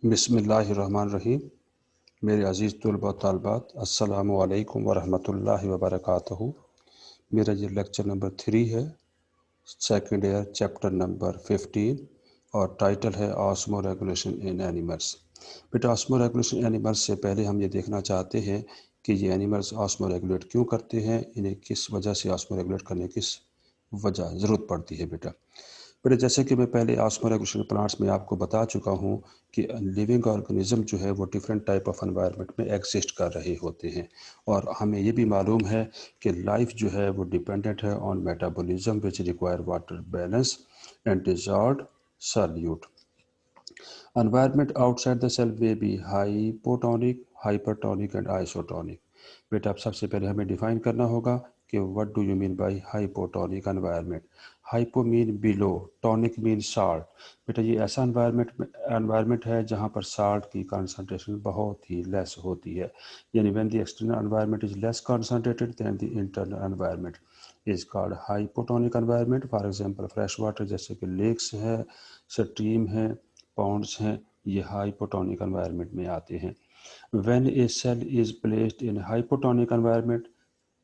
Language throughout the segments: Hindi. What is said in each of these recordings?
बिस्मिल्लाहिर्रहमानिर्रहीम। मेरे अज़ीज़ तलबा तालिबात, अस्सलामु अलैकुम वरहमतुल्लाहि वबरकातुहू। मेरा ये लेक्चर नंबर 3 है, सेकंड ईयर, चैप्टर नंबर 15 और टाइटल है ऑस्मो रेगुलेशन इन एनिमल्स। बेटा, ऑस्मो रेगुलेशन एनिमल्स से पहले हम ये देखना चाहते हैं कि ये एनिमल्स ऑस्मो रेगुलेट क्यों करते हैं, इन्हें किस वजह से ऑस्मो रेगुलेट करने की वजह ज़रूरत पड़ती है। बेटा जैसे कि मैं पहले ऑस्मो रेगुलेशन प्लांट्स में आपको बता चुका हूँ कि लिविंग ऑर्गेनिज्म जो है वो डिफरेंट टाइप ऑफ एनवायरनमेंट में एग्जिस्ट कर रहे होते हैं, और हमें ये भी मालूम है कि लाइफ जो है वो डिपेंडेंट है on metabolism which require water balance and dissolved solute. Environment outside the cell may be hypotonic, hypertonic and isotonic. बेटा, अब सबसे पहले हमें डिफाइन करना होगा कि what do you mean by hypotonic environment. Hypo mean below, tonic mean salt. बेटा, ये ऐसा एनवायरनमेंट है जहाँ पर साल्ट की कंसंट्रेशन बहुत ही लेस होती है, यानी when the external environment is less concentrated than the internal environment is called hypotonic environment. For example fresh water जैसे कि लेक्स है, स्ट्रीम है, पॉन्ड्स हैं, ये हाइपोटोनिक एनवायरनमेंट में आते हैं। When a cell is placed in hypotonic environment,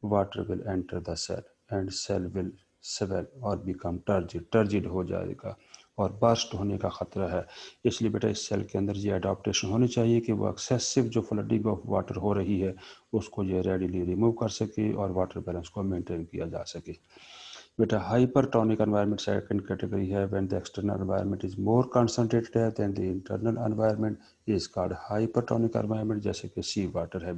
water will enter the cell and cell will swell और बिकम टर्जिड हो जाएगा और बर्स्ट होने का ख़तरा है। इसलिए बेटा, इस सेल के अंदर ये अडॉप्टेशन होनी चाहिए कि वो एक्सेसिव जो फ्लडिंग ऑफ वाटर हो रही है उसको ये रेडिली रिमूव कर सके और वाटर बैलेंस को मेंटेन किया जा सके। बेटा, हाइपरटोनिक एनवायरनमेंट सेकंड कैटेगरी है। When the external environment is more concentrated then the internal environment is called hypertonic environment, जैसे कि सी वाटर है।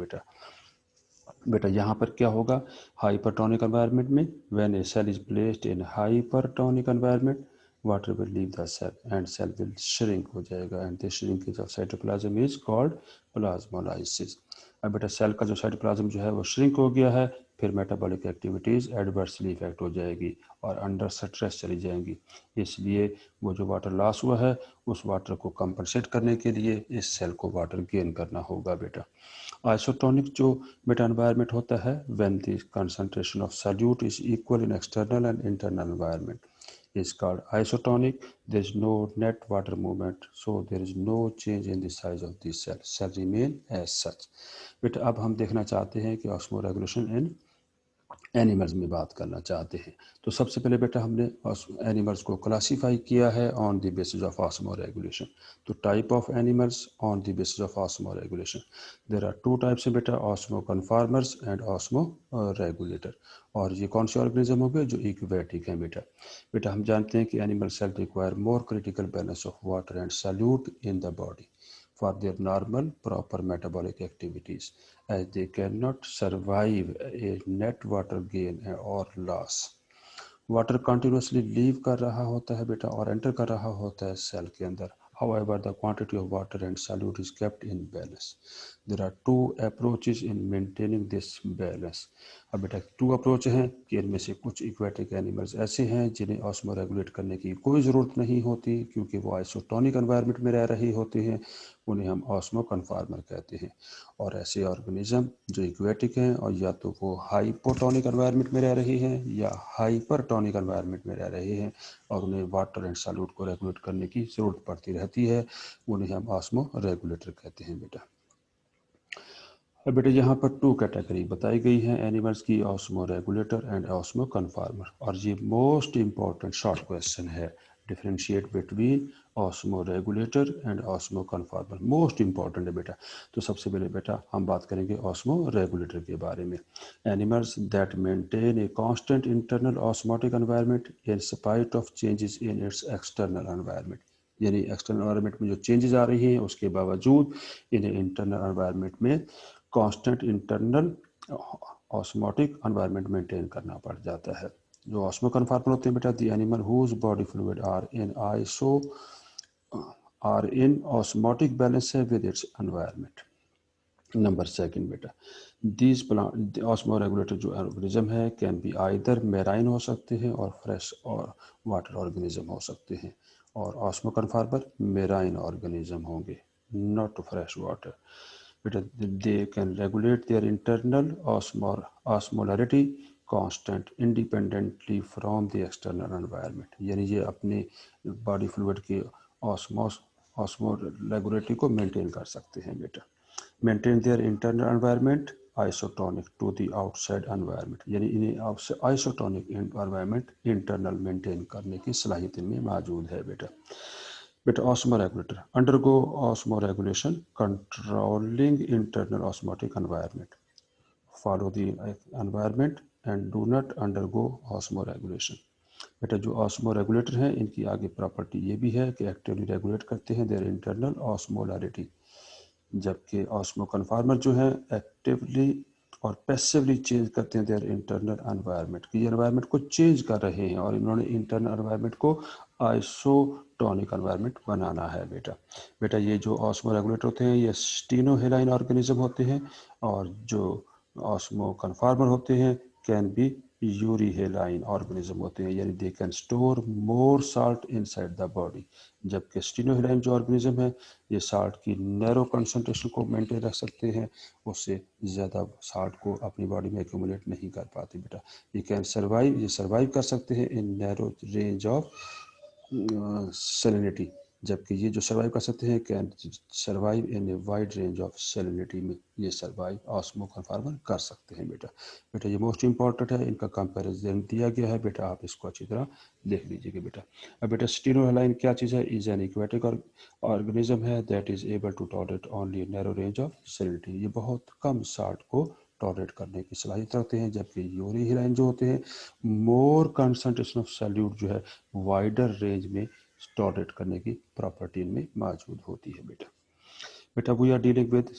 बेटा यहाँ पर क्या होगा हाइपरटोनिक एनवायरनमेंट में, when a cell is placed in hypertonic environment, water will leave the cell and cell will shrink हो जाएगा and this shrinkage of cytoplasm is called plasmolysis. अब बेटा, सेल का जो साइटोप्लाज्म जो है वो श्रिंक हो गया है, फिर मेटाबॉलिक एक्टिविटीज़ एडवर्सली इफेक्ट हो जाएगी और अंडर स्ट्रेस चली जाएंगी। इसलिए वो जो वाटर लॉस हुआ है उस वाटर को कंपनसेट करने के लिए इस सेल को वाटर गेन करना होगा। बेटा, आइसोटोनिक जो बेटा एनवायरनमेंट होता है, when the concentration of solute is equal in external and internal environment is called isotonic. There is no net water movement, so there is no change in the size of the cell remain as such. बेटा, अब हम देखना चाहते हैं कि ऑस्मो रेगुलेशन इन एनिमल्स में बात करना चाहते हैं। तो सबसे पहले बेटा हमने एनिमल्स को क्लासीफाई किया है on the basis of osmoregulation. तो type of animals on the basis of osmoregulation, there are two types है बेटा, osmoconformers and osmoregulator. और ये कौन से ऑर्गेनिज्म हो गए जो इक्वेटिक हैं। बेटा हम जानते हैं कि animal cell require more critical balance of water and solute in the body for their normal proper metabolic activities, as they cannot survive a net water gain or loss. Water continuously leave कर रहा होता है बेटा और एंटर कर रहा होता है सेल के अंदर। However, the quantity of water and solute is kept in balance. There are two approaches in maintaining this balance. अब बेटा टू अप्रोच हैं कि इनमें से कुछ इक्वेटिक एनिमल्स ऐसे हैं जिन्हें ऑस्मो रेगुलेट करने की कोई ज़रूरत नहीं होती क्योंकि वो आइसोटोनिक एनवायरनमेंट में रह रहे होते हैं, उन्हें हम ऑस्मो कन्फॉर्मर कहते हैं। और ऐसे ऑर्गेनिज्म जो इक्वेटिक हैं और या तो वो हाइपोटोनिक एनवायरनमेंट में रह रहे हैं या हाइपरटोनिक एनवायरनमेंट में रह रहे हैं और उन्हें वाटर एंड सॉल्यूट को रेगुलेट करने की ज़रूरत पड़ती रहती है, उन्हें हम ऑस्मो रेगुलेटर कहते हैं। बेटा अब बेटा यहाँ पर टू कैटेगरी बताई गई हैं एनिमल्स की, osmo regulator and osmo conformer. और ये मोस्ट इम्पॉर्टेंट शॉर्ट क्वेश्चन है, differentiate between osmo regulator and osmo conformer, most important है बेटा। तो सबसे पहले बेटा हम बात करेंगे ऑस्मो रेगुलेटर के बारे में। Animals that maintain a constant internal osmotic environment in spite of changes in its external environment, यानी एक्सटर्नल एनवायरनमेंट में जो चेंजेस आ रही हैं उसके बावजूद इन्हें इंटरनल एनवायरनमेंट में constant internal osmotic environment maintain करना पड़ जाता है। जो ऑस्मो कन्फॉर्मर होते हैं बेटा, the animal whose body fluid are in osmotic balance है with its environment. Number second बेटा, दीज प्लांट ऑस्मो रेगुलेटर जो ऑर्गेनिज्म है कैन बी आइदर मेराइन हो सकते हैं और फ्रेश और वाटर ऑर्गेनिज्म हो सकते हैं, और ऑस्मो कन्फॉर्मर मेराइन ऑर्गेनिज्म होंगे, नॉट फ्रेश वाटर। बेटा they can regulate their internal osmolarity constant independently from the external environment, यानी ये अपने बॉडी फ्लूइड के ऑस्मोस ऑस्मोरेगुलेटरी को मेंटेन कर सकते हैं बेटा। Maintain their internal environment isotonic to the outside environment, यानी इन्हें आइसोटोनिक एनवायरनमेंट इंटरनल मेंटेन करने की सलाहियत इनमें मौजूद है बेटा। बेटा osmoregulator undergo osmoregulation controlling internal osmotic environment, follow the environment and do not undergo osmoregulation। बेटा जो ऑस्मो रेगुलेटर हैं इनकी आगे प्रॉपर्टी ये भी है कि एक्टिवली रेगुलेट करते हैं देयर इंटरनल ऑस्मोलैरिटी, जबकि ऑस्मो कन्फार्मर जो है एक्टिवली और पैसिवली चेंज करते हैं देयर इंटरनल एनवायरनमेंट, कि एनवायरनमेंट को चेंज कर रहे हैं और इन्होंने इंटरनल एनवायरनमेंट को आइसोटोनिक एनवायरनमेंट बनाना है बेटा। बेटा ये जो ऑस्मो रेगुलेटर होते हैं ये स्टीनोहेलाइन ऑर्गेनिज्म होते हैं, और जो ऑस्मो कन्फार्मर होते हैं कैन बी यूरीहेलाइन ऑर्गेनिज्म होते हैं, यानी they can store more salt inside the body, जबकि स्टीनोहेलाइन जो ऑर्गेनिज्म है ये साल्ट की नैरो कंसंट्रेशन को मेंटेन रख सकते हैं, उससे ज़्यादा साल्ट को अपनी बॉडी में एक्यूमुलेट नहीं कर पाते बेटा। ये सर्वाइव कर सकते हैं इन नैरो रेंज ऑफ सेलिनिटी, जबकि ये जो सर्वाइव कर सकते हैं can survive in a wide range of salinity में ये सर्वाइव ऑस्मो कन्फार्मर कर सकते हैं बेटा। बेटा ये मोस्ट इंपॉर्टेंट है, इनका कंपैरिजन दिया गया है बेटा, आप इसको अच्छी तरह देख लीजिएगा बेटा। अब बेटा स्टीनोहेलाइन क्या चीज़ है, इज एन एक्वेटिक ऑर्गेनिज्म है that is able to tolerate only narrow range of salinity, ये बहुत कम साल्ट को टॉलरेट करने की सलाहियत रखते हैं, जबकि यूरीहेलाइन जो होते हैं मोर कंसंट्रेशन ऑफ सॉल्यूट जो है वाइडर रेंज में टॉलरेट करने की प्रॉपर्टी इनमें मौजूद होती है बेटा। बेटा we are dealing with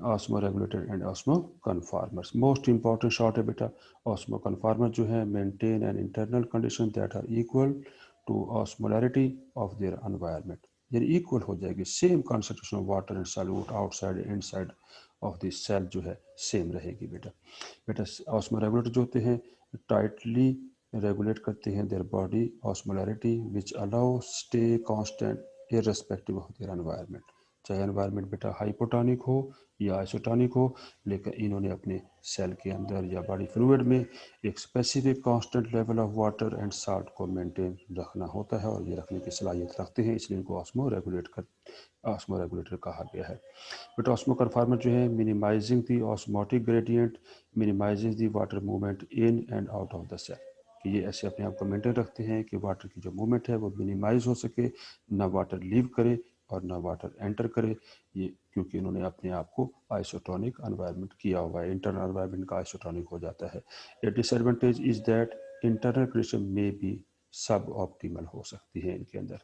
osmoregulator and osmoconformers. Most important short है बेटा, ऑस्मो कन्फार्मर जो है maintain an internal condition that are equal to osmolarity of their environment, यानी इक्वल हो जाएगी, same concentration of water and solute outside inside of this cell जो है सेम रहेगी बेटा। बेटा ऑस्मो रेगुलेटर जो होते हैं टाइटली रेगुलेट करते हैं their body osmolarity which allow stay constant irrespective of their environment, चाहे एनवायरनमेंट बेटा हाइपोटोनिक हो या आइसोटोनिक हो, लेकिन इन्होंने अपने सेल के अंदर या बॉडी फ्लूइड में एक specific constant level of water and salt को मेंटेन रखना होता है, और ये रखने की सलाहियत रखते हैं, इसलिए इनको ऑस्मो रेगुलेटर कहा गया है। बट ऑस्मो कन्फार्मर जो है minimizing the osmotic gradient minimizing the water movement in and out of the cell, कि ये ऐसे अपने आप को मेंटेन रखते हैं कि वाटर की जो मूवमेंट है वो मिनिमाइज हो सके, ना वाटर लीव करे और ना वाटर एंटर करे, ये क्योंकि इन्होंने अपने आप को आइसोटोनिक एनवायरनमेंट किया हुआ है, इंटरनल एनवायरनमेंट का आइसोटोनिक हो जाता है। A disadvantage is that internal condition में भी सब ऑप्टिमल हो सकती है इनके अंदर।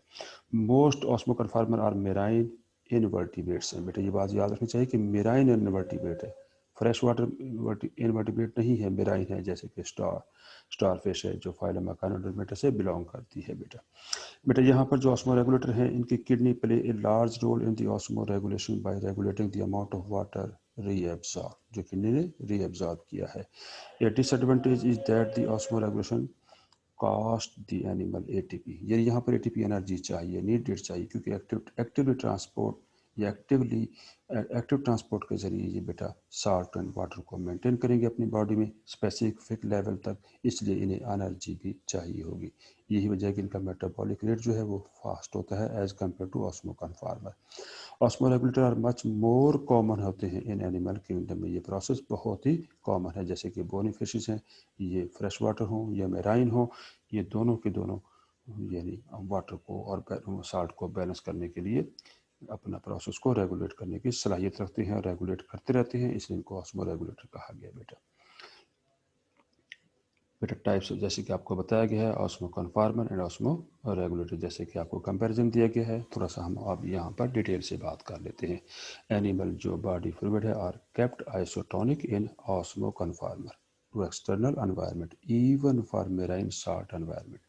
Most osmoconformer are marine invertebrates हैं बेटा, ये बात याद रखनी चाहिए कि मेराइन इनवर्टिब्रेट है, फ्रेश वाटर इनवर्टिब्रेट नहीं है, मेराइन है, जैसे कि स्टार फिश है जो फाइलम एकाइनोडर्मेटा से बिलोंग करती है बेटा। बेटा यहाँ पर जो ऑस्मो रेगुलेटर हैं इनकी kidney play a large role in the osmoregulation by regulating the amount of water reabsorb, जो किडनी ने रीएब्सॉर्ब किया है। A disadvantage is that the osmoregulation cost the animal ATP, ये यहाँ पर एटीपी एनर्जी चाहिए, नीडेड चाहिए, क्योंकि एक्टिवली ट्रांसपोर्ट या एक्टिव ट्रांसपोर्ट के ज़रिए ये बेटा साल्ट एंड वाटर को मेंटेन करेंगे अपनी बॉडी में स्पेसिफिक लेवल तक, इसलिए इन्हें एनर्जी भी चाहिए होगी, यही वजह है कि इनका मेटाबॉलिक रेट जो है वो फास्ट होता है as compare to osmoconformer. Osmoregulator are much more common होते हैं इन एनिमल किंगडम में, ये प्रोसेस बहुत ही कॉमन है, जैसे कि बोनी फिशेस हैं, ये फ्रेश वाटर हो या मेराइन हो, ये दोनों के दोनों यानी वाटर को और साल्ट को बैलेंस करने के लिए अपना प्रोसेस को रेगुलेट करने की सलाहियत रखते हैं और रेगुलेट करते रहते हैं, इसलिए इनको ऑस्मो रेगुलेटर कहा गया बेटा। बेटा टाइप्स जैसे कि आपको बताया गया है ऑस्मो कन्फार्मर एंड ऑस्मो रेगुलेटर, जैसे कि आपको कंपैरिजन दिया गया है, थोड़ा सा हम अब यहाँ पर डिटेल से बात कर लेते हैं। एनिमल जो बॉडी फ्लूइड है are kept isotonic in osmoconformer to external environment even for marine salt environment,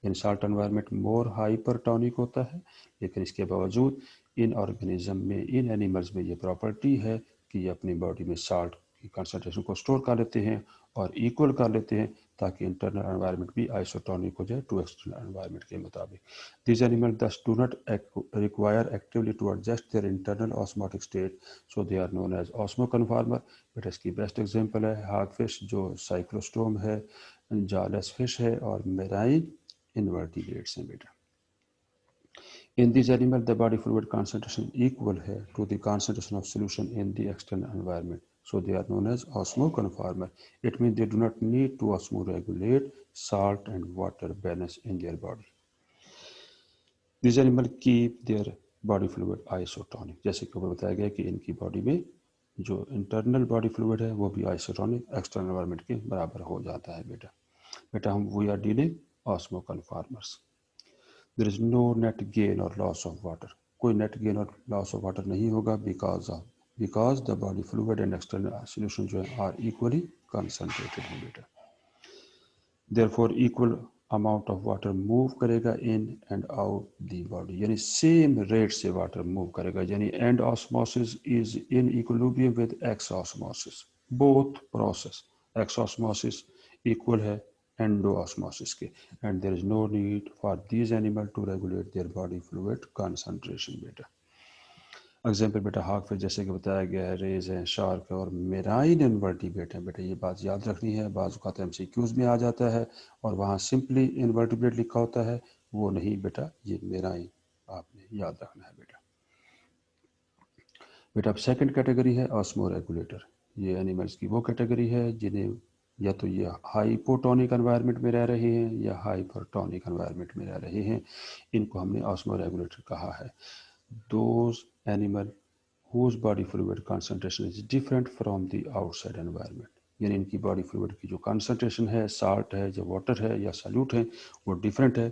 in salt environment more hypertonic होता है, लेकिन इसके बावजूद इन ऑर्गेनिज्म में इन एनिमल्स में ये प्रॉपर्टी है कि ये अपनी बॉडी में साल्ट की कंसनट्रेशन को स्टोर कर लेते हैं और इक्वल कर लेते हैं, ताकि इंटरनल एनवायरनमेंट भी आइसोटोनिक हो जाए टू एक्सटर्नल एनवायरनमेंट के मुताबिक। This animal does do not require actively to adjust their internal osmotic state, so they are known as osmoconformer. But इसकी बेस्ट एग्जांपल है हार्ड फिश जो साइक्लोस्टोम है, जालस फिश है और मेराइन इनवर्टिब्रेट्स हैं बेटा। In this animal, the body fluid concentration equal है to the concentration of solution in the external environment. So they are known as osmoconformer. It means they do not need to osmoregulate salt and water balance in their body. These animal keep their body fluid isotonic. जैसे कि ऊपर बताया गया कि इनकी बॉडी में जो इंटरनल बॉडी फ्लूइड है वो भी आइसोटोनिक एक्सटर्नल एनवायरनमेंट के बराबर हो जाता है बेटा हम we are dealing osmoconformers. There is no net gain और लॉस ऑफ वाटर. कोई नेट गेन और लॉस ऑफ वाटर नहीं होगा because the body fluid and external solution जो है आर इक्वली कंसंट्रेटेड है बेटा. Therefore equal amount of water move करेगा in and out the body, यानी सेम रेट से वाटर मूव करेगा, यानी endosmosis is in equilibrium with exosmosis. Both process exosmosis equal है एंडो ऑस्मोसिस के, and there is no need for these animal to regulate their body fluid concentration बेटा. एग्जाम्पल बेटा हाक फिश जैसे कि बताया गया है, रेज है, शार्क है और मेराइन इनवर्टिब्रेट है बेटा. ये बात याद रखनी है, बाज़ औक़ात MCQs में आ जाता है और वहाँ सिंपली इनवर्टिब्रेट लिखा होता है, वो नहीं बेटा, ये मेराइन आपने याद रखना है बेटा. बेटा अब सेकंड कैटेगरी है ऑस्मो रेगुलेटर. ये एनिमल्स की वो कैटेगरी है जिन्हें या तो ये हाइपोटोनिक एनवायरनमेंट में रह रहे हैं या हाइपरटोनिक एनवायरनमेंट में रह रहे हैं. इनको हमने ऑस्मो रेगुलेटर कहा है. Those animal whose body fluid concentration is different from the outside environment, यानी इनकी बॉडी फ्लूइड की जो कंसंट्रेशन है, साल्ट है, जो वाटर है या सल्यूट है, वो डिफरेंट है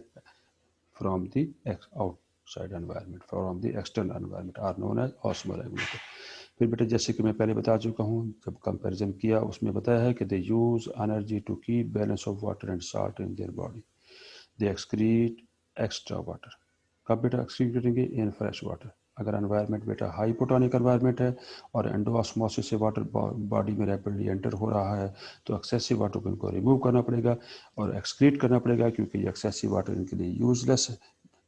from the outside environment, from the external environment, are known as osmoregulator. फिर बेटा जैसे कि मैं पहले बता चुका हूँ, जब कंपैरिजन किया उसमें बताया है कि they use energy to keep balance of water and salt in their body. They excrete extra water. कब बेटा एक्सक्रीट करेंगे? In fresh water. अगर एनवायरनमेंट बेटा हाइपोटोनिक एनवायरनमेंट है और एंडोऑस्मोसिस से वाटर बॉडी में रैपिडली एंटर हो रहा है, तो एक्सेसिव वाटर को इनको रिमूव करना पड़ेगा और एक्सक्रीट करना पड़ेगा, क्योंकि ये एक्सेसिव वाटर इनके लिए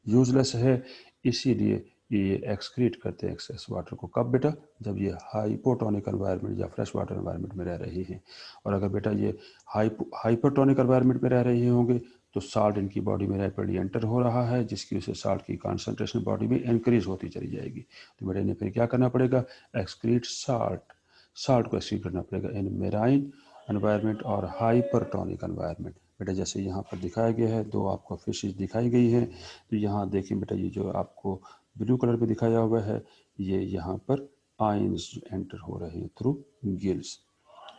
यूजलेस है. इसीलिए ये एक्सक्रीट करते हैं एक्सेस वाटर को. कब बेटा? जब ये हाइपोटोनिक एनवायरनमेंट या फ्रेश वाटर एनवायरनमेंट में रह रहे हैं. और अगर बेटा ये हाइपरटोनिक एनवायरनमेंट में रह रहे होंगे तो साल्ट इनकी बॉडी में रैपिडली एंटर हो रहा है, जिसकी वजह से साल्ट की कंसंट्रेशन बॉडी में इंक्रीज होती चली जाएगी. तो बेटा इन्हें फिर क्या करना पड़ेगा? एक्सक्रीट साल्ट को एक्सक्रीट करना पड़ेगा इन मेराइन एनवायरनमेंट और हाइपरटोनिक एनवायरनमेंट. बेटा जैसे यहाँ पर दिखाया गया है, दो आपको फिशेज दिखाई गई हैं. तो यहाँ देखें बेटा, ये जो आपको ब्लू कलर में दिखाया हुआ है, ये यहाँ पर आयंस एंटर हो रहे हैं थ्रू गिल्स.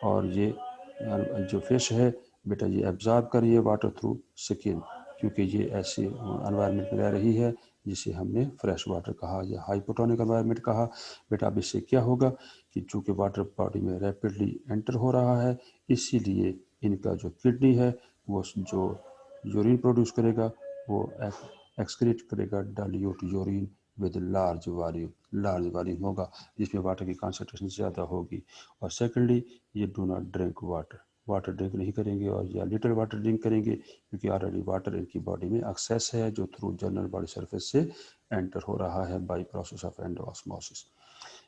और ये जो फिश है बेटा, ये एब्जॉर्ब कर रही है वाटर थ्रू स्किन, क्योंकि ये ऐसे एनवायरनमेंट में रह रही है जिसे हमने फ्रेश वाटर कहा या हाइपोटोनिक एनवायरनमेंट कहा. बेटा अब इससे क्या होगा कि चूँकि वाटर बॉडी में रैपिडली एंटर हो रहा है, इसीलिए इनका जो किडनी है वो जो यूरिन प्रोड्यूस करेगा वो एक्सक्रीट करेगा dilute urine with large volume होगा, जिसमें वाटर की कंसंट्रेशन ज़्यादा होगी. और सेकेंडली, ये do not drink water drink नहीं करेंगे और या लिटिल वाटर ड्रिंक करेंगे, क्योंकि ऑलरेडी वाटर इनकी बॉडी में एक्सेस है जो थ्रू जनरल बॉडी सरफेस से एंटर हो रहा है बाय प्रोसेस ऑफ एंडोऑस्मोसिस.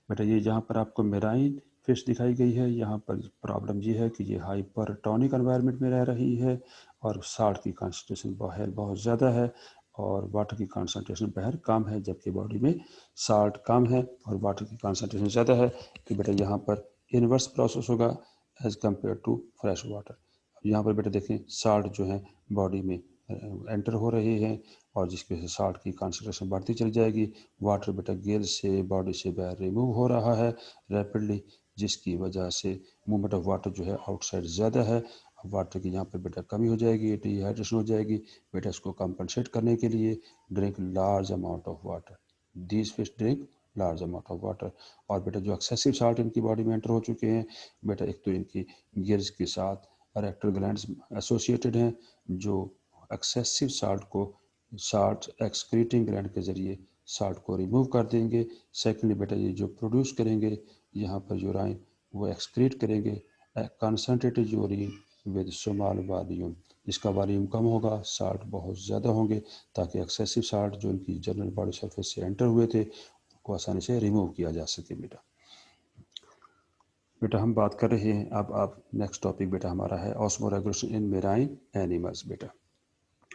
बेटा ये जहाँ पर आपको मेराइन फिश दिखाई गई है, यहाँ पर प्रॉब्लम ये है कि ये हाइपरटोनिक एनवायरनमेंट में रह रही है और साल्ट की कंसंट्रेशन बाहर बहुत ज़्यादा है और वाटर की कंसंट्रेशन बाहर कम है, जबकि बॉडी में साल्ट कम है और वाटर की कंसंट्रेशन ज़्यादा है. तो बेटा यहाँ पर इन्वर्स प्रोसेस होगा as compared to fresh water. यहाँ पर बेटा देखें, साल्ट जो है बॉडी में एंटर हो रहे हैं और जिसकी वजह से साल्ट की कंसंट्रेशन बढ़ती चली जाएगी. वाटर बेटा गिल से बॉडी से बाहर रिमूव हो रहा है रैपिडली, जिसकी वजह से मूवमेंट ऑफ वाटर जो है आउटसाइड ज़्यादा है. वाटर की यहाँ पर बेटा कमी हो जाएगी, डिहाइड्रेशन हो जाएगी. बेटा इसको कंपनसेट करने के लिए drink large amount of water. These fish drink large amount of water. और बेटा जो एक्सेसिव साल्ट इनकी बॉडी में एंटर हो चुके हैं, बेटा एक तो इनकी गिल्स के साथ रेक्टल ग्लैंड्स एसोसिएटेड हैं जो एक्सेसिव साल्ट एक्सक्रीटिंग ग्लैंड के ज़रिए साल्ट को रिमूव कर देंगे. सेकेंडली बेटा ये जो प्रोड्यूस करेंगे यहाँ पर यूराइन, वो एक्सक्रीट करेंगे concentrated urine with small volume. इसका वॉल्यूम कम होगा, साल्ट बहुत ज़्यादा होंगे, ताकि एक्सेसिव साल्ट जो इनकी जनरल बॉडी सरफेस से एंटर हुए थे को आसानी से रिमूव किया जा सके. बेटा हम बात कर रहे हैं अब नेक्स्ट टॉपिक बेटा हमारा है osmo regulation in marine animals. बेटा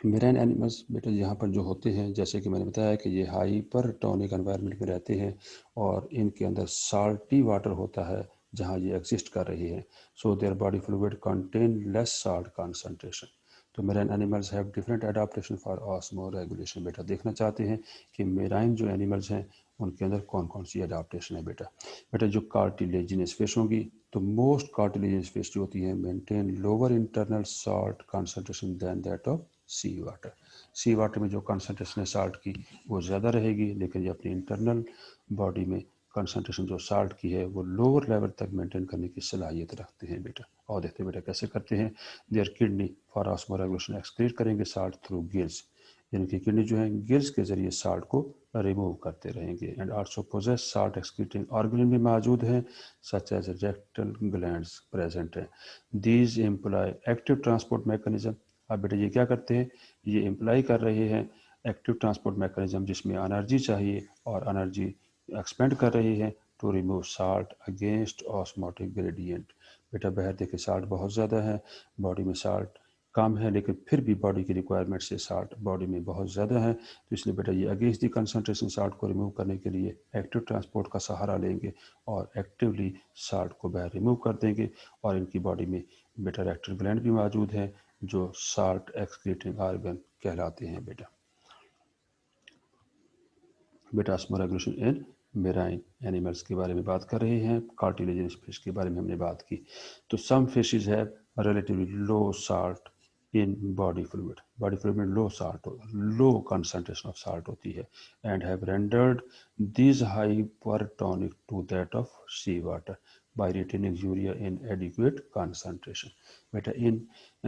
मेराइन एनिमल्स बेटा यहाँ पर जो होते हैं, जैसे कि मैंने बताया कि ये हाइपर टॉनिक एनवायरनमेंट में रहते हैं और इनके अंदर साल्टी वाटर होता है जहाँ ये एग्जिस्ट कर रही है। So their body fluid contain less salt concentration. तो marine animals have different adaptation for osmoregulation. बेटा देखना चाहते हैं कि मेराइन जो एनिमल्स हैं उनके अंदर कौन कौन सी एडाप्टेशन है। बेटा बेटा जो कार्टिलेजिनस फिश होंगी, तो मोस्ट कार्टिलेजिनस फिश जो होती हैं maintain lower internal salt concentration than that of sea water. Sea water में जो कंसनट्रेशन है साल्ट की वो ज़्यादा रहेगी, लेकिन ये अपनी इंटरनल बॉडी में कंसनट्रेशन जो साल्ट की है वो लोअर लेवल तक मेंटेन करने की सलाहियत रखते हैं। बेटा और देखते हैं बेटा कैसे करते हैं। Their kidney for osmoregulation excrete करेंगे साल्ट थ्रू गिल्स, यानी कि किडनी जो है गिल्स के जरिए साल्ट को रिमूव करते रहेंगे। And also possess salt excreting organ भी मौजूद हैं, such as rectal glands present हैं। These employ active transport mechanism. अब बेटा ये क्या करते हैं, ये इम्प्लाई कर रहे हैं एक्टिव ट्रांसपोर्ट मैकेनिज्म जिसमें एनर्जी चाहिए और एनर्जी एक्सपेंड कर रही है to remove salt against osmotic gradient. बेटा बाहर देखिए साल्ट बहुत ज़्यादा है, बॉडी में साल्ट कम है, लेकिन फिर भी बॉडी की रिक्वायरमेंट से साल्ट बॉडी में बहुत ज़्यादा है। तो इसलिए बेटा ये अगेंस्ट दी कंसनट्रेशन साल्ट को रिमूव करने के लिए एक्टिव ट्रांसपोर्ट का सहारा लेंगे और एक्टिवली साल्ट को बाहर रिमूव कर देंगे। और इनकी बॉडी में बेटा रेक्टल ग्लैंड भी मौजूद है जो साल्ट एक्सक्रीटिंग ऑर्गन कहलाते हैं। बेटा osmo regulation in marine animals के बारे में बात कर रहे हैं। कार्टिलेजिनस फिश के बारे में हमने बात की। तो some fishes have relatively low salt in body fluid. Body fluid में low salt, low concentration of salt होती है and have rendered this hypertonic to that of sea water by retaining urea in adequate concentration. बेटा इन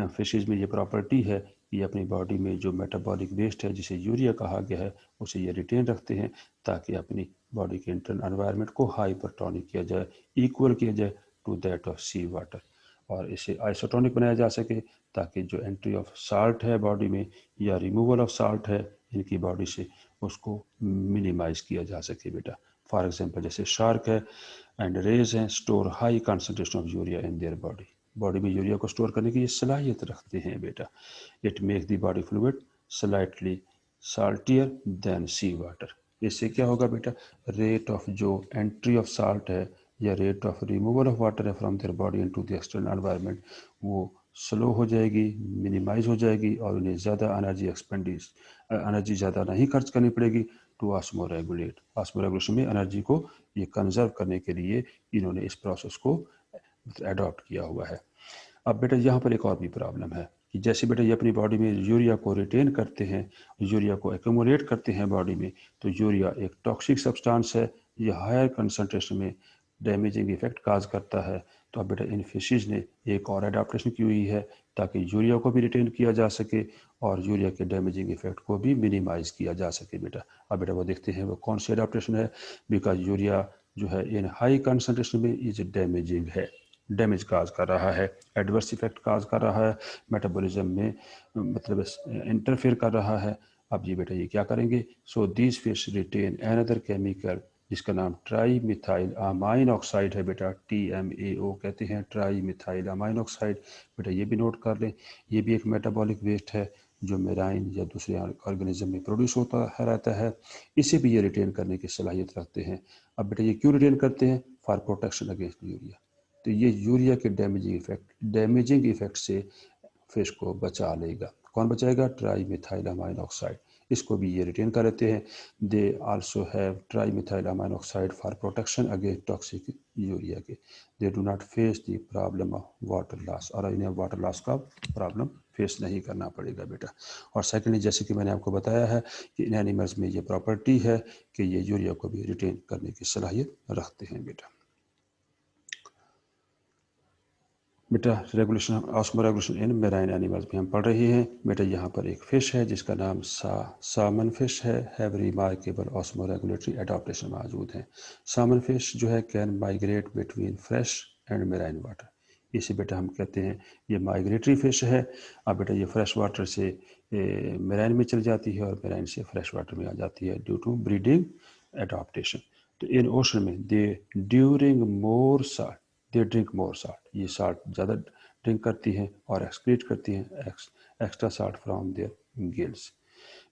फिशेज में ये प्रॉपर्टी है कि अपनी बॉडी में जो मेटाबॉलिक वेस्ट है जिसे यूरिया कहा गया है उसे ये रिटेन रखते हैं ताकि अपनी बॉडी के इंटरनल एनवायरनमेंट को हाइपरटोनिक किया जाए, इक्वल किया जाए to that of sea water, और इसे आइसोटोनिक बनाया जा सके ताकि जो एंट्री ऑफ साल्ट है बॉडी में या रिमूवल ऑफ साल्ट है इनकी बॉडी से उसको मिनिमाइज किया जा सके। बेटा फॉर एग्जांपल जैसे शार्क है एंड रेज हैं store high concentration of urea in their body. Body में यूरिया को स्टोर करने की ये सलाहियत रखते हैं। बेटा it make the body fluid slightly saltier than sea water. इससे क्या होगा बेटा, रेट ऑफ जो एंट्री ऑफ साल्ट है या rate of removal of water है from their body into the external environment वो स्लो हो जाएगी, मिनिमाइज हो जाएगी और उन्हें ज़्यादा एनर्जी ज़्यादा नहीं खर्च करनी पड़ेगी to osmoregulate. Osmoregulation में एनर्जी को ये कंजर्व करने के लिए इन्होंने इस प्रोसेस को अडॉप्ट किया हुआ है। अब बेटा यहाँ पर एक और भी प्रॉब्लम है कि जैसे बेटा ये अपनी बॉडी में यूरिया को रिटेन करते हैं, यूरिया को एक्यूमुलेट करते हैं बॉडी में, तो यूरिया एक टॉक्सिक सब्सटेंस है, ये हायर कंसंट्रेशन में डैमेजिंग इफेक्ट काज करता है। तो अब बेटा इन फिशेज ने एक और एडाप्टेशन की हुई है ताकि यूरिया को भी रिटेन किया जा सके और यूरिया के डैमेजिंग इफेक्ट को भी मिनिमाइज किया जा सके। बेटा अब बेटा वो देखते हैं वो कौन सी एडाप्टेशन है, बिकॉज यूरिया जो है इन हाई कंसंट्रेशन में इज डैमेजिंग है, डैमेज काज कर रहा है, एडवर्स इफेक्ट काज कर रहा है, मेटाबॉलिज्म में मतलब इंटरफेयर कर रहा है। अब ये बेटा ये क्या करेंगे, so these fish retain another chemical जिसका नाम ट्राई मिथाइल अमाइन ऑक्साइड है। बेटा TMAO कहते हैं, ट्राई मिथाइल अमाइन ऑक्साइड। बेटा ये भी नोट कर लें, ये भी एक मेटाबॉलिक वेस्ट है जो मेराइन या दूसरे ऑर्गेनिज्म में प्रोड्यूस होता है रहता है, इसे भी ये रिटेन करने की सलाहियत रखते हैं। अब बेटा ये क्यों रिटेन करते हैं, फॉर प्रोटेक्शन अगेंस्ट यूरिया। तो ये यूरिया के डैमेजिंग इफेक्ट से फिश को बचा लेगा। कौन बचाएगा, ट्राई मिथाइल अमाइन ऑक्साइड, इसको भी ये रिटेन कर लेते हैं। They also have trimethylamine oxide for protection against toxic urea के। They do not face the problem of water loss, और इन्हें वाटर लॉस का प्रॉब्लम फेस नहीं करना पड़ेगा। बेटा और सेकेंडली जैसे कि मैंने आपको बताया है कि इन एनिमल्स में ये प्रॉपर्टी है कि ये यूरिया को भी रिटेन करने की सलाहियत रखते हैं। बेटा regulation osmo regulation in marine animals में हम पढ़ रहे हैं। बेटा यहाँ पर एक फ़िश है जिसका नाम सामन फ़िश है, have remarkable osmo regulatory adaptation मौजूद है। सामन फ़िश जो है can migrate between fresh and marine water, इसे बेटा हम कहते हैं ये माइग्रेटरी फ़िश है। अब बेटा ये फ्रेश वाटर से मेराइन में चल जाती है और मेराइन से फ्रेश वाटर में आ जाती है ड्यू टू ब्रीडिंग एडाप्टेशन। तो इन ओशन में they during more salt they drink more salt, ये साल्ट ज़्यादा ड्रिंक करती हैं और एक्सक्रीट करती हैं extra salt from their gills.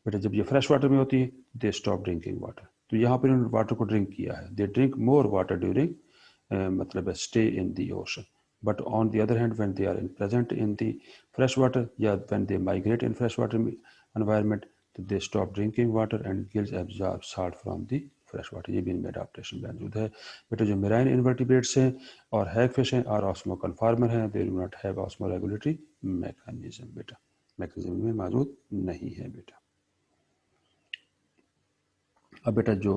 बेटा जब ये फ्रेश वाटर में होती है दे स्टॉप ड्रिंकिंग वाटर, तो यहाँ पर इन्होंने वाटर को ड्रिंक किया है, they drink more water during मतलब stay in the ocean, but on the other hand when they are in present in the fresh water या when they migrate in fresh water environment तो they stop drinking water and gills absorb salt from the fresh water. ये भी इनमें अडाप्टेशन मौजूद है। बेटा जो मेराइन इन्वर्टिब्रेट्स हैं और हैग फिश हैं आर ऑस्मो कन्फॉर्मर हैं, दे do not have osmo regulatory mechanism, बेटा मैकेनिज्म में मौजूद नहीं है बेटा। अब बेटा जो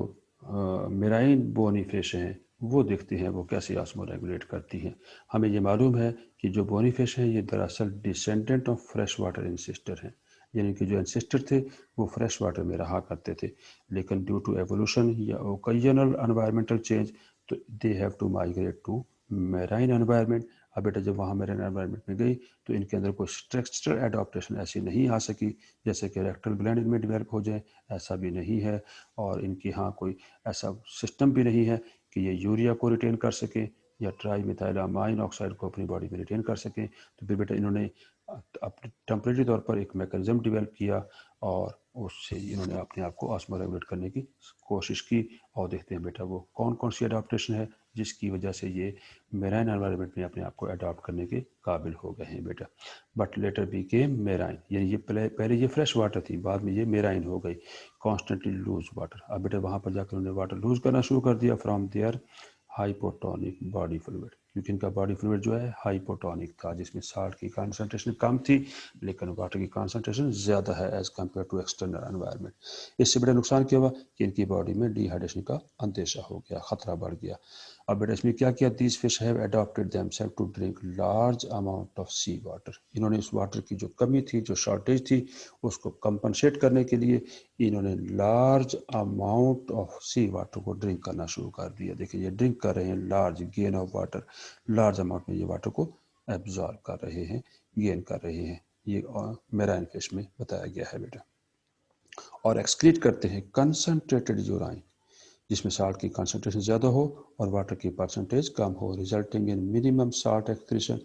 मेराइन बोनी फिश हैं वो देखते हैं वो कैसे ऑस्मो रेगुलेट करती हैं। हमें ये मालूम है कि जो बोनी फिश हैं ये दरअसल डिसेंडेंट ऑफ फ्रेश वाटर इंसिस्टर हैं, यानी कि जो इंसिस्टर थे वो फ्रेश वाटर में रहा करते थे, लेकिन ड्यू टू एवोल्यूशन या ओकेजनल एनवायरमेंटल चेंज तो they have to migrate to marine environment. अब बेटा जब वहाँ मेराइन एनवायरनमेंट में गई तो इनके अंदर कोई स्ट्रक्चरल एडाप्टेशन ऐसी नहीं आ सकी जैसे कि रेक्टल ग्लैंड इनमें डेवलप हो जाए, ऐसा भी नहीं है। और इनके यहाँ कोई ऐसा सिस्टम भी नहीं है कि ये यूरिया को रिटेन कर सकें या ट्राई मिथाइलामाइन ऑक्साइड को अपनी बॉडी में रिटेन कर सकें। तो फिर बेटा इन्होंने अपने टेम्परेरी तौर पर एक मैकेनिज्म डेवलप किया और उससे इन्होंने अपने आप को ऑस्मो रेगुलेट करने की कोशिश की। और देखते हैं बेटा वो कौन कौन सी अडाप्टेशन है जिसकी वजह से ये मेराइन एनवायरनमेंट में अपने आप को अडॉप्ट करने के काबिल हो गए हैं बेटा। बट लेटर बिकेम मेराइन, यानी ये पहले ये फ्रेश वाटर थी, बाद में ये मेराइन हो गई। कॉन्स्टेंटली लूज वाटर, अब बेटा वहाँ पर जाकर उन्होंने वाटर लूज करना शुरू कर दिया from their hypotonic body fluid, क्योंकि इनका बॉडी फ्लूइड जो है हाइपोटोनिक था जिसमें साल्ट की कंसंट्रेशन कम थी लेकिन वाटर की कंसंट्रेशन ज़्यादा है as compare to external environment. इससे बड़ा नुकसान क्या हुआ कि इनकी बॉडी में डिहाइड्रेशन का अंदेशा हो गया, ख़तरा बढ़ गया। अब बेटा इसमें क्या किया, these fish have adopted themselves to drink large amount of sea water, इन्होंने उस वाटर की जो कमी थी जो शॉर्टेज थी उसको कंपनसेट करने के लिए इन्होंने large amount of sea water को ड्रिंक करना शुरू कर दिया। देखिए ये ड्रिंक कर रहे हैं, large gain of water, large amount में ये वाटर को एब्जॉर्ब कर रहे हैं, गेन कर रहे हैं। ये मेराइन फिश में बताया गया है बेटा। और एक्सक्रीट करते हैं कंसनट्रेटेड यूराइन जिसमें साल्ट की कंसंट्रेशन ज़्यादा हो और वाटर की परसेंटेज कम हो, resulting in minimum salt excretion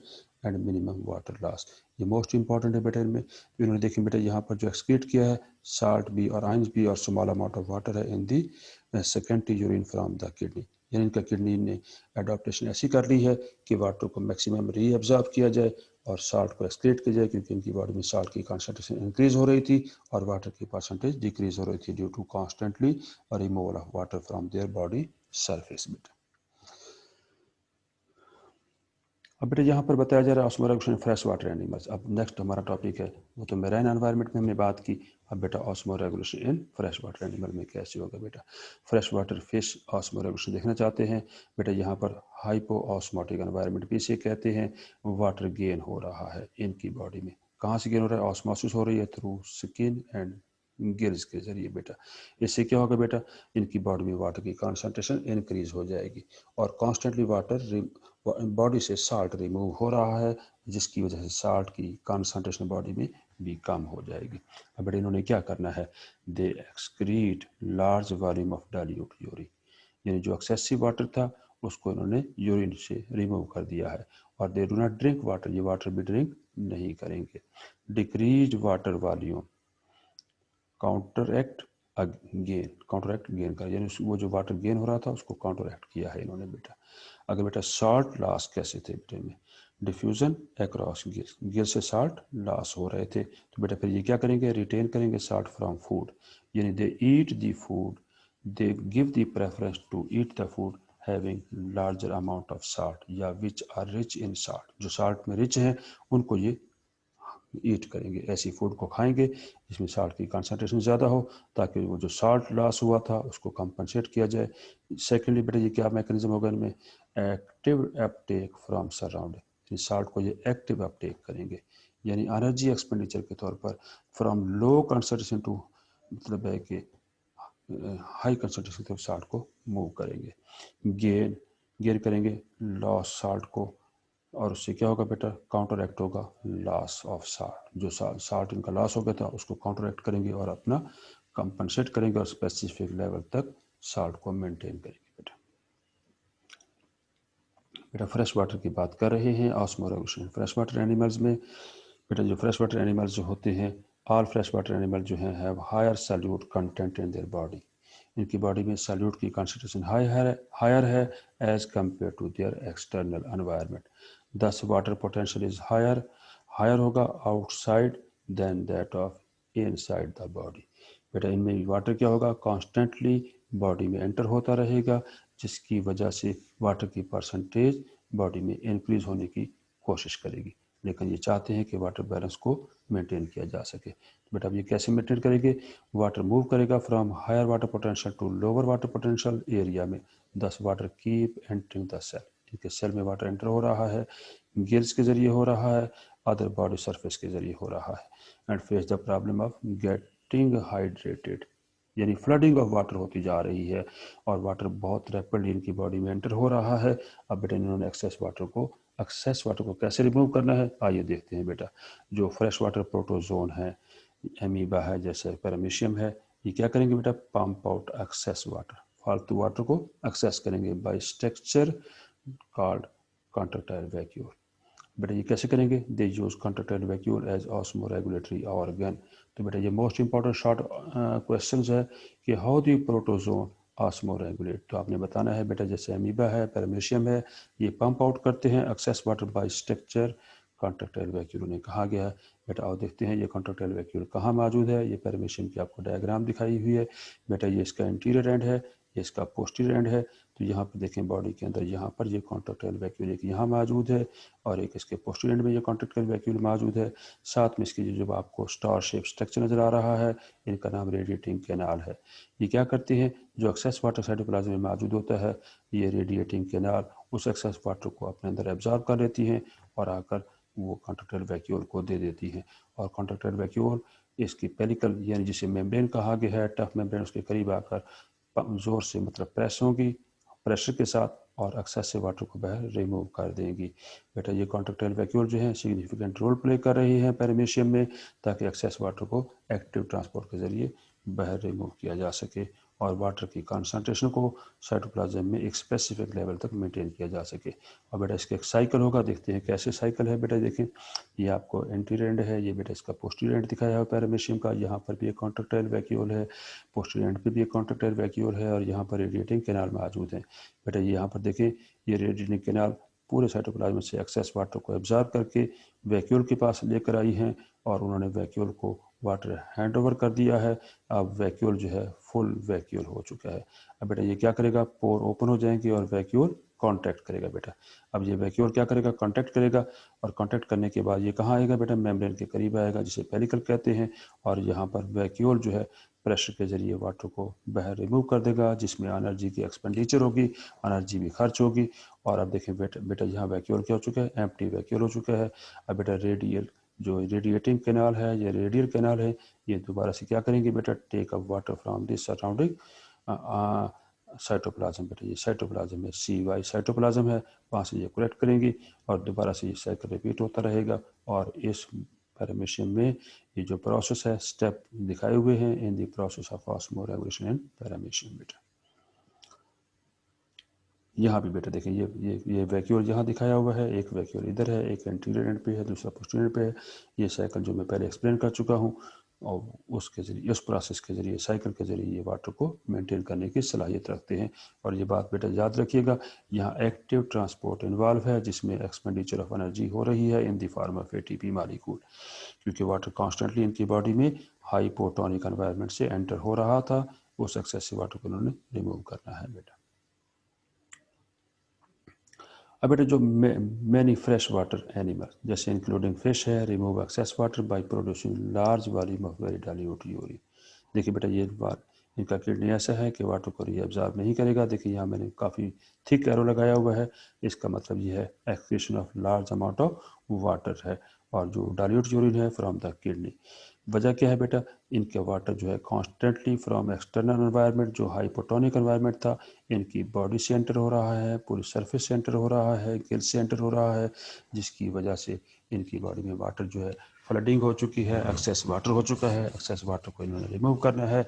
and minimum water loss. ये मोस्ट इंपॉर्टेंट है बेटा इनमें। तो इन्होंने देखें बेटा यहाँ पर जो एक्सक्रीट किया है साल्ट भी और आइंस भी और स्मॉल अमाउंट ऑफ वाटर है in the secondary urine from the kidney, यानी इनका किडनी ने एडॉप्टेशन ऐसी कर ली है कि वाटर को मैक्सिमम रीअब्जॉर्ब किया जाए और साल्ट को एक्सक्रीट किया जाए, क्योंकि इनकी बॉडी में साल्ट की कंसंट्रेशन इंक्रीज हो रही थी और वाटर की परसेंटेज डिक्रीज हो रही थी due to constantly removal of water from their body surface बेटा। अब बेटा यहाँ पर बताया जा रहा है osmoregulation fresh water animals. अब नेक्स्ट हमारा टॉपिक है वो तो मेराइन एनवायरनमेंट में हमने बात की, अब बेटा osmo regulation in fresh water animal में कैसे होगा बेटा। Fresh water fish osmo regulation देखना चाहते हैं बेटा, यहाँ पर हाइपो ऑस्मोटिक एनवायरनमेंट भी इसे कहते हैं। वाटर गेन हो रहा है इनकी बॉडी में, कहाँ से गेन हो रहा है, ऑस्मोसिस हो रही है थ्रू स्किन एंड गिल्स के जरिए बेटा। इससे क्या होगा बेटा, इनकी बॉडी में वाटर की कंसंट्रेशन इंक्रीज हो जाएगी और कॉन्स्टेंटली वाटर बॉडी से साल्ट रिमूव हो रहा है जिसकी वजह से साल्ट की कंसंट्रेशन बॉडी में भी कम हो जाएगी। अब बेटा इन्होंने क्या करना है, दे excrete large volume of dilute urine, यानी जो एक्सेसिव वाटर था उसको इन्होंने यूरिन से रिमूव कर दिया है। और दे डू नॉट ड्रिंक वाटर, ये वाटर भी ड्रिंक नहीं करेंगे। Decrease water volume counteract gain कर, यानी वो जो वाटर गेन हो रहा था उसको काउंटरएक्ट किया है इन्होंने बेटा। अगर बेटा साल्ट लॉस कैसे थे बेटे में, डिफ्यूजन अक्रॉस गिल से साल्ट लॉस हो रहे थे, तो बेटा फिर ये क्या करेंगे, रिटेन करेंगे साल्ट फ्रॉम फूड, यानी they eat the food, they give the preference to eat the food having larger amount of salt या which are rich in salt, जो साल्ट में रिच हैं उनको ये ईट करेंगे, ऐसी फूड को खाएंगे जिसमें साल्ट की कंसंट्रेशन ज़्यादा हो ताकि वो जो साल्ट लॉस हुआ था उसको कंपनसेट किया जाए। सेकेंडली बेटा ये क्या मैकेनिज्म होगा इनमें, active Uptake from surrounding, salt को ये एक्टिव अपटेक करेंगे यानी एनर्जी एक्सपेंडिचर के तौर पर फ्रॉम लो कंसंट्रेशन टू, मतलब है कि हाई कंसंट्रेशन के साल्ट को मूव करेंगे। गेन गेन करेंगे लॉस साल्ट को और उससे क्या होगा बेटा, काउंटर एक्ट होगा लॉस ऑफ साल्ट, जो साल्ट इनका लॉस हो गया था उसको काउंटर एक्ट करेंगे और अपना कंपनसेट करेंगे और स्पेसिफिक लेवल तक साल्ट को मेंटेन करेंगे बेटा। बेटा फ्रेश वाटर की बात कर रहे हैं, osmo regulation fresh water animals में। बेटा जो फ्रेश वाटर एनिमल्स जो होते हैं ऑल फ्रेश वाटर एनिमल जो हैं have higher solute content in their body, इनकी बॉडी में सॉल्यूट की कंसंट्रेशन हायर है as compared to their external environment. Thus water potential is higher होगा outside than that of inside the body. बेटा इनमें वाटर क्या होगा, कॉन्स्टेंटली बॉडी में एंटर होता रहेगा, जिसकी वजह से वाटर की परसेंटेज बॉडी में इंक्रीज होने की कोशिश करेगी। लेकिन ये चाहते हैं कि वाटर बैलेंस को मेंटेन किया जा सके। बेटा अब ये कैसे मेंटेन करेंगे, वाटर मूव करेगा from higher water potential to lower water potential area में, thus water keep entering the cell, ठीक है, सेल में वाटर एंटर हो रहा है, गिल्स के जरिए हो रहा है, अदर बॉडी सरफेस के जरिए हो रहा है, and face the problem of getting hydrated, यानी फ्लडिंग ऑफ वाटर होती जा रही है और वाटर बहुत रैपिडली इनकी बॉडी में एंटर हो रहा है। अब बेटा इन्होंने एक्सेस वाटर को कैसे रिमूव करना है, आइए देखते हैं। बेटा जो फ्रेश वाटर प्रोटोजोन है, एमीबा है, जैसे पैरामीशियम है, ये क्या करेंगे बेटा, पंप आउट एक्सेस वाटर, फालतू वाटर को एक्सेस करेंगे by structure called contractile vacuole. बेटा ये कैसे करेंगे, they use contractile vacuole as osmoregulatory organ. तो बेटा ये मोस्ट इंपॉर्टेंट शॉर्ट क्वेश्चंस है कि how do protozoan osmoregulate. तो आपने बताना है बेटा जैसे अमीबा है, पैरामीशियम है, ये पंप आउट करते हैं excess water bye structure contractile vacuole उन्हें कहा गया है। बेटा और देखते हैं ये कॉन्ट्रैक्टाइल वैक्यूल कहाँ मौजूद है। ये पैरामीशियम की आपको डायग्राम दिखाई हुई है। बेटा ये इसका इंटीरियर एंड है, ये इसका पोस्टीरियर एंड है। तो यहाँ पर देखें बॉडी के अंदर यहाँ पर ये कॉन्ट्रैक्टाइल वैक्यूल एक यहाँ मौजूद है और एक इसके पोस्टीरियर एंड में ये कॉन्ट्रैक्टाइल वैक्यूल मौजूद है। साथ में इसकी जो आपको स्टार शेप स्ट्रक्चर नजर आ रहा है, इनका नाम रेडिएटिंग कैनाल है। ये क्या करती हैं, जो एक्सेस वाटर साइटोप्लाज्म में मौजूद होता है, ये रेडिएटिंग कैनाल उस एक्सेस वाटर को अपने अंदर एब्जॉर्ब कर लेती हैं और आकर वो कॉन्ट्रैक्टाइल वैक्यूल को दे देती हैं। और कॉन्ट्रैक्टाइल वैक्यूल इसकी पेलिकल यानी जिसे मेम्ब्रेन कहा गया है, टफ मेम्ब्रेन, उसके करीब आकर जोर से मतलब प्रेस होगी, प्रेशर के साथ, और एक्सेस से वाटर को बाहर रिमूव कर देंगी। बेटा ये कॉन्ट्रैक्टाइल वैक्यूल जो है सिग्निफिकेंट रोल प्ले कर रही हैं पैरामीशियम में, ताकि एक्सेस वाटर को एक्टिव ट्रांसपोर्ट के जरिए बाहर रिमूव किया जा सके और वाटर की कंसंट्रेशन को साइटोप्लाज्म में एक स्पेसिफिक लेवल तक मेंटेन किया जा सके। और बेटा इसका एक साइकिल होगा, देखते हैं कैसे साइकिल है। बेटा देखें ये आपको एंटीरियर एंड है, ये बेटा इसका पोस्टीरियर एंड दिखाया है पैरामीशियम का, यहाँ पर भी एक कॉन्ट्रैक्टाइल वैक्यूल है, पोस्टीरियर एंड पे भी एक कॉन्ट्रैक्टाइल वैक्यूल है और यहाँ पर रेडिएटिंग कैनाल मौजूद है। बेटा ये यहाँ पर देखें ये रेडिएटिंग कैनाल पूरे साइटोप्लाज्म से एक्सेस वाटर को एब्जॉर्ब करके वैक्यूल के पास लेकर आई हैं और उन्होंने वैक्यूल को वाटर हैंड ओवर कर दिया है। अब वैक्यूल जो है फुल वैक्यूल हो चुका है। अब बेटा ये क्या करेगा, पोर ओपन हो जाएंगे और वैक्यूल कॉन्टैक्ट करेगा। बेटा अब ये वैक्यूल क्या करेगा, कॉन्टैक्ट करेगा और कॉन्टैक्ट करने के बाद ये कहाँ आएगा बेटा, मेम्ब्रेन के करीब आएगा जिसे पेलिकल कहते हैं। और यहाँ पर वैक्यूल जो है प्रेशर के जरिए वाटर को बाहर रिमूव कर देगा, जिसमें एनर्जी की एक्सपेंडिचर होगी, एनर्जी भी खर्च होगी। और अब देखें बेटा यहाँ वैक्यूल क्या हो चुका है, एम्प्टी वैक्यूल हो चुका है। अब बेटा जो रेडिएटिंग कैनाल है या रेडियल कैनाल है, ये दोबारा से क्या करेंगे बेटा, take up water from this surrounding cytoplasm. बेटा ये साइटोप्लाज्म में CY साइटोप्लाज्म है, वहाँ से ये कलेक्ट करेंगी और दोबारा से ये साइकिल रिपीट होता रहेगा। और इस पैरामीशियम में ये जो प्रोसेस है, स्टेप दिखाए हुए हैं in the process of osmo regulation in paramecium. बेटा यहाँ भी बेटा देखें ये वैक्यूल यहाँ दिखाया हुआ है, एक वैक्यूल इधर है, एक एंटीरियर एंड पे है, दूसरा पोस्टीरियर पे है। ये साइकिल जो मैं पहले एक्सप्लेन कर चुका हूँ और उसके जरिए, उस प्रोसेस के जरिए, साइकिल के जरिए ये वाटर को मेंटेन करने की सलाहियत रखते हैं। और ये बात बेटा याद रखिएगा, यहाँ एक्टिव ट्रांसपोर्ट इन्वॉल्व है, जिसमें एक्सपेंडिचर ऑफ एनर्जी हो रही है in the form of ATP molecule, क्योंकि वाटर कॉन्स्टेंटली इनकी बॉडी में हाइपोटोनिक एनवायरनमेंट से एंटर हो रहा था, उस एक्सेसिव वाटर को उन्होंने रिमूव करना है। बेटा अब बेटा जो मैनी फ्रेश वाटर एनिमल जैसे इंक्लूडिंग फिश है, remove excess water by producing large volume of very dilute urine. देखिए बेटा ये बात, इनका किडनी ऐसा है कि वाटर को रीअब्जॉर्ब नहीं करेगा। देखिए यहाँ मैंने काफ़ी थिक एरो लगाया हुआ है, इसका मतलब ये है excretion of large amount of water है, और जो डाइल्यूट यूरिन है फ्रॉम द किडनी। वजह क्या है बेटा, इनके वाटर जो है कॉन्स्टेंटली फ्रॉम एक्सटर्नल एनवायरनमेंट, जो हाइपोटोनिक एनवायरनमेंट था, इनकी बॉडी से एंटर हो रहा है, पूरी सरफेस से एंटर हो रहा है, गिल से एंटर हो रहा है, जिसकी वजह से इनकी बॉडी में वाटर जो है फ्लडिंग हो चुकी है, एक्सेस वाटर हो चुका है। एक्सेस वाटर को इन्होंने रिमूव करना है।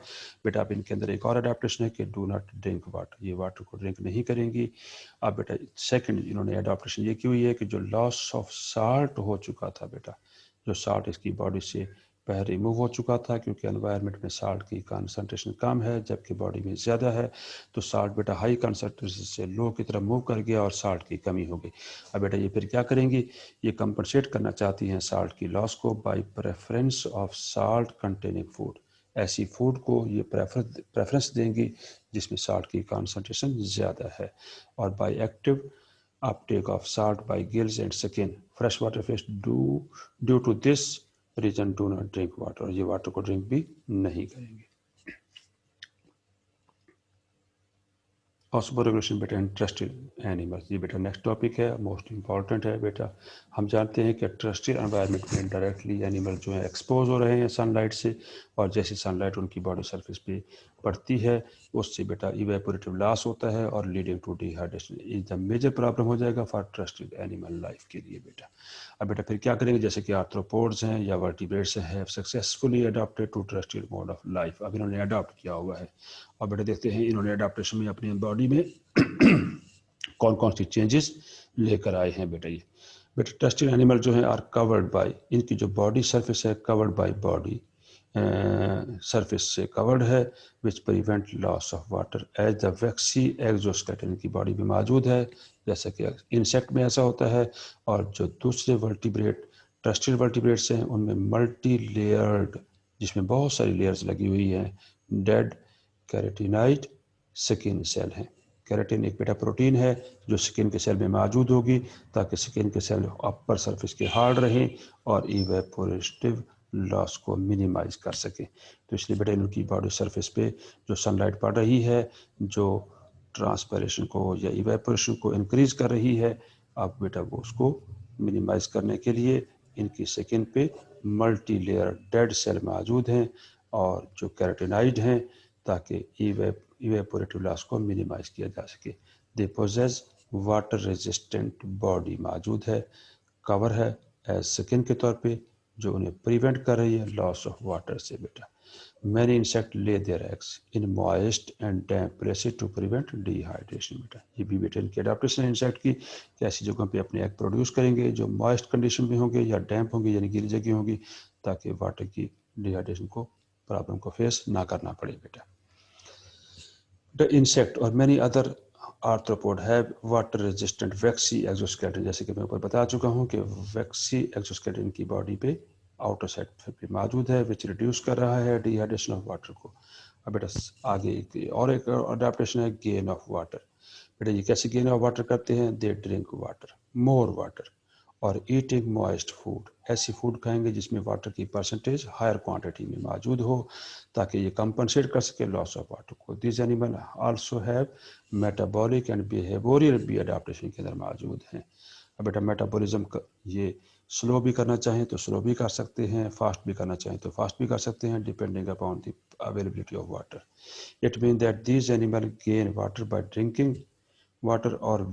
बेटा अब इनके अंदर एक और अडेप्टेशन है कि डू नॉट ड्रिंक वाटर, ये वाटर को ड्रिंक नहीं करेंगी। अब बेटा सेकंड इन्होंने अडेप्टेशन ये की हुई है कि जो लॉस ऑफ साल्ट हो चुका था बेटा, जो साल्ट इसकी बॉडी से पहले रिमूव हो चुका था क्योंकि एनवायरनमेंट में साल्ट की कंसंट्रेशन कम है जबकि बॉडी में ज़्यादा है, तो साल्ट बेटा हाई कंसंट्रेशन से लो की तरफ मूव कर गया और साल्ट की कमी हो गई। अब बेटा ये फिर क्या करेंगी, ये कंपनसेट करना चाहती हैं साल्ट की लॉस को bye preference of salt containing food. ऐसी फूड को ये प्रेफरेंस देंगी जिसमें साल्ट की कंसंट्रेशन ज़्यादा है। और by active uptake of salt by gills and skin. Freshwater fish due to this reason do not drink water. ये वाटर को ड्रिंक भी नहीं करेंगे। ऑस्मोरेगुलेशन बेटा इंटरेस्टेड एनिमल्स, ये बेटा नेक्स्ट टॉपिक है, मोस्ट इंपॉर्टेंट है बेटा। हम जानते हैं कि टेरेस्ट्रियल एनवायरनमेंट में डायरेक्टली एनिमल जो है एक्सपोज हो रहे हैं सनलाइट से, और जैसे सनलाइट उनकी बॉडी सरफेस पे पड़ती है उससे बेटा इवेपोरेटिव लॉस होता है और leading to dehydration is the major problem हो जाएगा फॉर टेरेस्ट्रियल एनिमल लाइफ के लिए बेटा। अब बेटा फिर क्या करेंगे, जैसे कि आर्थ्रोपोड्स हैं या वर्टिब्रेट्स हैं successfully adopted to terrestrial mode of life, अब इन्होंने अडॉप्ट किया हुआ है। और बेटा देखते हैं इन्होंने अडॉप्टेशन में अपनी बॉडी में कौन कौन सी चेंजेस लेकर आए हैं बेटा। ये बेटा टेरेस्ट्रियल एनिमल जो है आर कवर्ड बाय, इनकी जो बॉडी सरफेस है कवर्ड बाय बॉडी सरफेस से कवर्ड है which prevent loss of water as the waxy exoskeleton इनकी बॉडी में मौजूद है, जैसा कि इंसेक्ट में ऐसा होता है। और जो दूसरे वर्टिब्रेट टेरेस्ट्रियल वर्टिब्रेट्स हैं उनमें मल्टी लेयर्ड, जिसमें बहुत सारी लेयर्स लगी हुई हैं, डेड कैरेटिनाइड स्किन सेल हैं। कैरेटिन एक बेटा प्रोटीन है जो स्किन के सेल में मौजूद होगी ताकि स्किन के सेल अपर सरफेस के हार्ड रहें और इवेपोरेटिव लॉस को मिनिमाइज कर सकें। तो इसलिए बेटा इनकी बॉडी सरफेस पे जो सनलाइट पड़ रही है जो ट्रांसपरेशन को या इवेपोरेशन को इंक्रीज कर रही है, अब बेटा वो उसको मिनिमाइज करने के लिए इनकी स्किन पे मल्टी लेयर डेड सेल मौजूद हैं और जो कैरेटिनाइड हैं ताकि इवेपोरेटिव लॉस को मिनिमाइज किया जा सके। They possess water resistant body मौजूद है, कवर है एज स्किन के तौर पे जो उन्हें प्रिवेंट कर रही है लॉस ऑफ वाटर से बेटा। Many insect lay their eggs in moist and damp places to prevent dehydration बेटा। ये भी बेटा इनकी अडॉप्टेशन इंसेक्ट की कि ऐसी जगहों पे अपने एग प्रोड्यूस करेंगे जो मॉइस्ट कंडीशन में होंगे या डैम्प होंगे यानी गीली जगह होगी ताकि वाटर की डिहाइड्रेशन को प्रॉब्लम को फेस ना करना पड़े बेटा। The insect or many other arthropod have water resistant waxy exoskeleton, जैसे कि मैं ऊपर बता चुका हूँ कि waxy exoskeleton की बॉडी पे आउटर साइड पे मौजूद है विच रिड्यूस कर रहा है डिहाइड्रेशन ऑफ वाटर को। अब बेटा आगे एक अडेप्टेशन है गेन ऑफ वाटर। बेटा ये कैसे गेन ऑफ वाटर करते हैं, they drink water more water और ईटिंग मॉइस्ट फूड, ऐसी फूड खाएंगे जिसमें वाटर की परसेंटेज हायर क्वांटिटी में मौजूद हो ताकि ये कंपनसेट कर सके लॉस ऑफ वाटर को। This animal also have metabolic and behavioural भी अडाप्टेशन के अंदर मौजूद हैं। अब बेटा मेटाबॉलिज्म ये स्लो भी करना चाहें तो स्लो भी कर सकते हैं, फास्ट भी करना चाहें तो फास्ट भी कर सकते हैं depending upon the availability of water. It mean that these animal gain water by drinking water और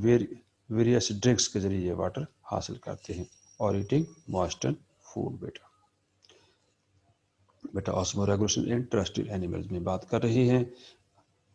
वेरियस ड्रिंक्स के जरिए ये वाटर हासिल करते हैं और ईटिंग मॉइस्चर फूड बेटा ऑस्मोरेगुलेशन इन टेरेस्ट्रियल एनिमल्स में बात कर रहे हैं।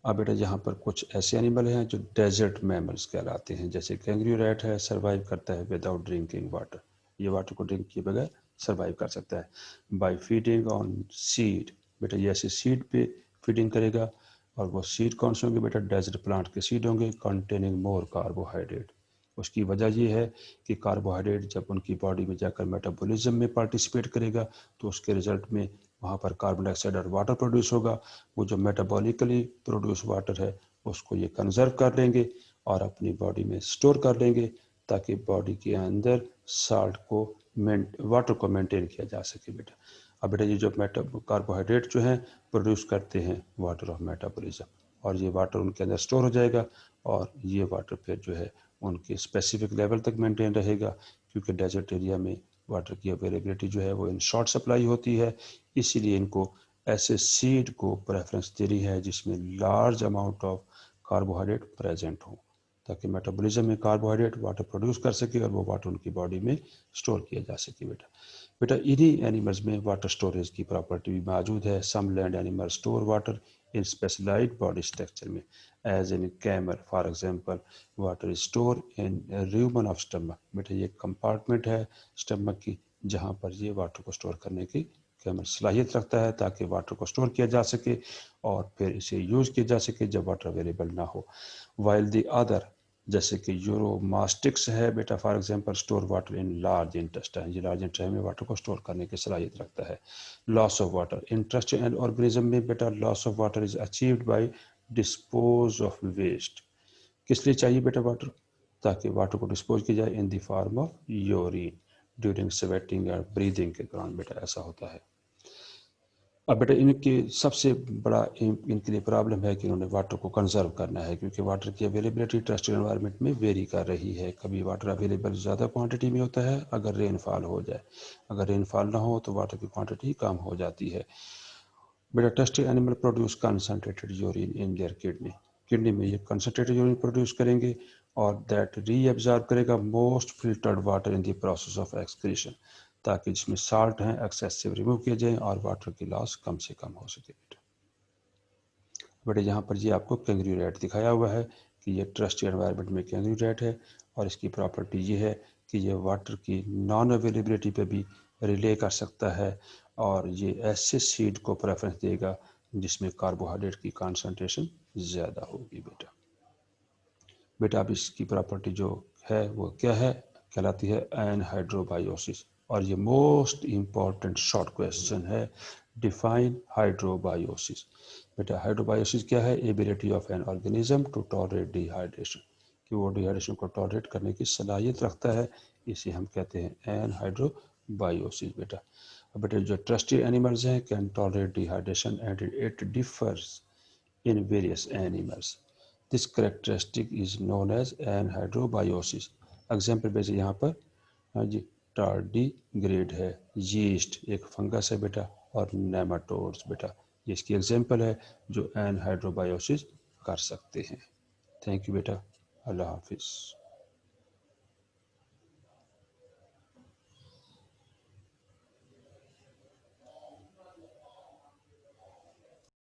अब बेटा यहाँ पर कुछ ऐसे एनिमल हैं जो डेजर्ट मैमल्स कहलाते हैं, जैसे कैंगरू रैट है, सर्वाइव करता है विदाउट ड्रिंकिंग वाटर, ये वाटर को ड्रिंक किए बगैर सर्वाइव कर सकता है। बाय फीडिंग ऑन सीड, बेटा ये ऐसे सीड पे फीडिंग करेगा और वो सीड कौन से होंगे बेटा, डेजर्ट प्लांट के सीड होंगे कंटेनिंग मोर कार्बोहाइड्रेट। उसकी वजह ये है कि कार्बोहाइड्रेट जब उनकी बॉडी में जाकर मेटाबॉलिज्म में पार्टिसिपेट करेगा तो उसके रिजल्ट में वहाँ पर कार्बन डाइऑक्साइड और वाटर प्रोड्यूस होगा। वो जो मेटाबॉलिकली प्रोड्यूस वाटर है उसको ये कंजर्व कर लेंगे और अपनी बॉडी में स्टोर कर लेंगे ताकि बॉडी के अंदर साल्ट को वाटर को मेंटेन किया जा सके बेटा। अब बेटा ये जो कार्बोहाइड्रेट जो हैं प्रोड्यूस करते हैं वाटर ऑफ मेटाबॉलिज्म और ये वाटर उनके अंदर स्टोर हो जाएगा और ये वाटर फिर जो है उनके स्पेसिफिक लेवल तक मेंटेन रहेगा क्योंकि डेजर्ट एरिया में वाटर की अवेलेबिलिटी जो है वो इन शॉर्ट सप्लाई होती है। इसीलिए इनको ऐसे सीड को प्रेफरेंस दे रही है जिसमें large amount of carbohydrate present हो ताकि मेटाबॉलिज्म में कार्बोहाइड्रेट वाटर प्रोड्यूस कर सके और वो वाटर उनकी बॉडी में स्टोर किया जा सके बेटा इन्हीं एनिमल्स में वाटर स्टोरेज की प्रॉपर्टी भी मौजूद है। Some land animal store water in specialized body structure में as in camel for example water store in rumen of stomach. बेटा ये कंपार्टमेंट है स्टमक की जहाँ पर ये वाटर को स्टोर करने की कैमल सलाहियत रखता है ताकि वाटर को स्टोर किया जा सके और फिर इसे यूज़ किया जा सके जब वाटर अवेलेबल ना हो। वाइल द अदर जैसे कि यूरोमास्टिक्स है बेटा, for example store water in large intestine, ये लार्ज इंटेस्टाइन में वाटर को स्टोर करने की सलाहियत रखता है। Loss of water interest and organism में बेटा loss of water is achieved by dispose of waste. किस लिए चाहिए बेटा वाटर? ताकि वाटर को डिस्पोज किया जाए in the form of urine during sweating और ब्रीदिंग के दौरान बेटा ऐसा होता है। अब बेटा इनके सबसे बड़ा इनके लिए प्रॉब्लम है कि उन्होंने वाटर को कंजर्व करना है, क्योंकि वाटर की अवेलेबिलिटी टेरेस्ट्रियल एनवायरनमेंट में वेरी कर रही है। कभी वाटर अवेलेबल ज़्यादा क्वांटिटी में होता है अगर रेनफॉल हो जाए, अगर रेनफॉल ना हो तो वाटर की क्वांटिटी कम हो जाती है। बेटा terrestrial animal produce concentrated urine in their kidney, kidney में ये कंसनट्रेटेड यूरिन प्रोड्यूस करेंगे और दैट रीअब्जॉर्ब करेगा most filtered water in the process of excretion, ताकि जिसमें साल्ट हैं एक्सेसिव रिमूव किए जाएँ और वाटर की लॉस कम से कम हो सके। बेटा यहाँ पर ये आपको कैंगरी रैट दिखाया हुआ है कि ये टेरेस्ट्रियल एनवायरनमेंट में कैंगरी रैट है और इसकी प्रॉपर्टी ये है कि ये वाटर की नॉन अवेलेबिलिटी पे भी रिले कर सकता है और ये ऐसे सीड को प्रेफरेंस देगा जिसमें कार्बोहाइड्रेट की कंसंट्रेशन ज़्यादा होगी। बेटा अब इसकी प्रॉपर्टी जो है वो क्या है, कहलाती है एनहाइड्रोबायोसिस। और ये मोस्ट इम्पॉर्टेंट शॉर्ट क्वेश्चन है, डिफाइन हाइड्रोबायोसिस। बेटा हाइड्रोबायोसिस क्या है? Ability of an organism to tolerate dehydration, कि वो डिहाइड्रेशन को टॉलरेट करने की सलाहियत रखता है, इसे हम कहते हैं एनहाइड्रोबायोसिस। बेटा जो टेरेस्ट्रियल एनिमल्स हैं can tolerate dehydration and it differs in various animals. This characteristic is known as anhydrobiosis. Example वैसे यहाँ पर हाँ जी टार्डीग्रेड है, यीस्ट एक फंगस है बेटा, और नेमाटोड्स बेटा ये इसकी एग्जाम्पल है जो एनहाइड्रोबायोसिस कर सकते हैं। थैंक यू बेटा, अल्लाह हाफिज़।